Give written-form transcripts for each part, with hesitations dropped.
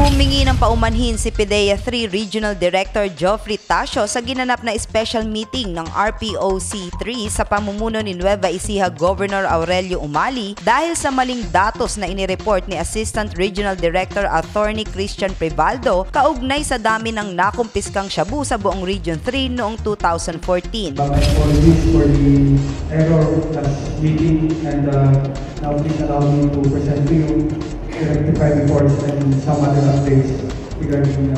Humingi ng paumanhin si PDEA 3 Regional Director Geoffrey Tasio sa ginanap na special meeting ng RPOC 3 sa pamumuno ni Nueva Ecija Governor Aurelio Umali dahil sa maling datos na inireport ni Assistant Regional Director Attorney Christian Privaldo kaugnay sa dami ng nakumpiskang shabu sa buong Region 3 noong 2014. Apologies for the error last meeting and now please allow me to present to you rectify reports and some other updates regarding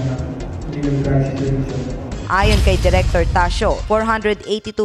legal drugs distribution. Ayon kay Director Tasio, 482.7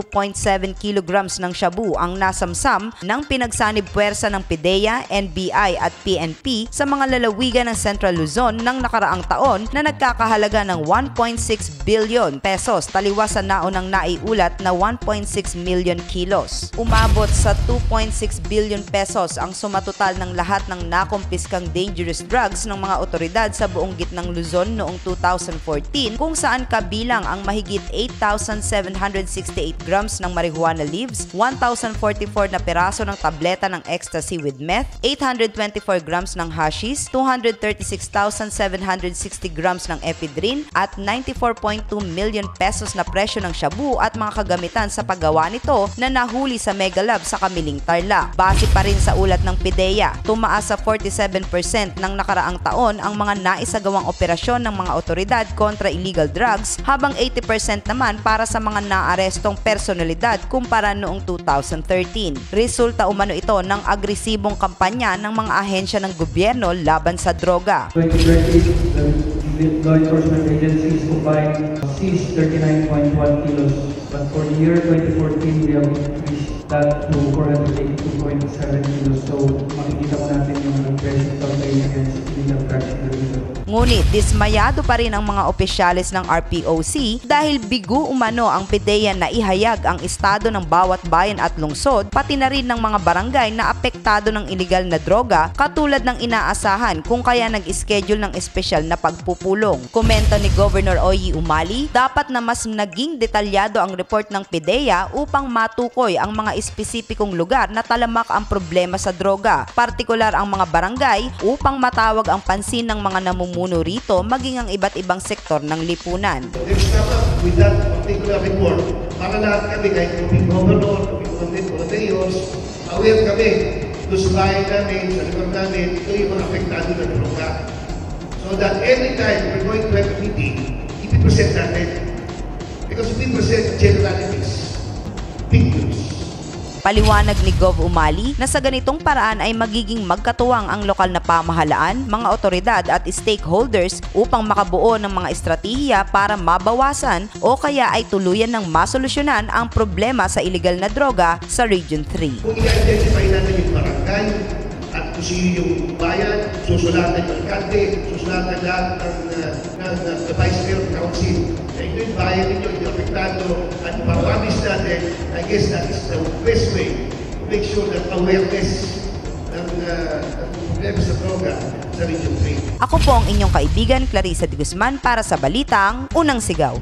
kilograms ng shabu ang nasamsam ng pinagsanib puwersa ng PDEA, NBI at PNP sa mga lalawigan ng Central Luzon ng nakaraang taon na nagkakahalaga ng 1.6 billion pesos taliwas sa naunang naiulat na 1.6 million kilos. Umabot sa 2.6 billion pesos ang sumatotal ng lahat ng nakumpiskang dangerous drugs ng mga otoridad sa buong gitnang Luzon noong 2014 kung saan kabilang ang mahigit 8,768 grams ng marijuana leaves, 1,044 na piraso ng tableta ng ecstasy with meth, 824 grams ng hashish, 236,760 grams ng ephedrine at 94.2 million pesos na presyo ng shabu at mga kagamitan sa paggawa nito na nahuli sa Megalab sa Kamiling, Tarlac. Base pa rin sa ulat ng PDEA, tumaas sa 47% ng nakaraang taon ang mga naisagawang operasyon ng mga otoridad kontra illegal drugs habang 80% naman para sa mga naarestong personalidad kumpara noong 2013. Resulta umano ito ng agresibong kampanya ng mga ahensya ng gobyerno laban sa droga. 2020, the law enforcement agencies combined seized 39.1 kilos, but for the year 2014, we have increased that to 482.7 kilos. So makikita mo natin yung aggressive campaign against illegal drugs in the region. Ngunit dismayado pa rin ang mga opisyalis ng RPOC dahil bigo umano ang PDEA na ihayag ang estado ng bawat bayan at lungsod pati na rin ng mga barangay na apektado ng iligal na droga katulad ng inaasahan kung kaya nag-schedule ng espesyal na pagpupulong. Komento ni Governor Oyi Umali, dapat na mas naging detalyado ang report ng PDEA upang matukoy ang mga espesipikong lugar na talamak ang problema sa droga, partikular ang mga barangay upang matawag ang pansin ng mga namumuno rito maging ang iba't ibang sektor ng lipunan. Let's start up with that particular report para lahat kami, kahit kaming governor, kaming mayors, aware kami doon sa bahay namin, sa lugar namin, ito yung mga apektado ng droga. So that every time we're going to have a meeting, ipipresent natin. Because we present generalities, big news. Paliwanag ni Gov. Umali na sa ganitong paraan ay magiging magkatuwang ang lokal na pamahalaan, mga otoridad at stakeholders upang makabuo ng mga estratehiya para mabawasan o kaya ay tuluyan ng masolusyonan ang problema sa iligal na droga sa Region 3. Kung i-identify natin yung barangay at kung sino yung bayan, susulatan yung alkalde, susulatan lahat ng vice mayor council. Ito yung bayan ninyo, ito yung apektado, at paramis natin, I guess that is the best way to make sure that awareness ng problema sa droga sa Region 3. Ako po ang inyong kaibigan Clarissa de Guzman para sa Balitang Unang Sigaw.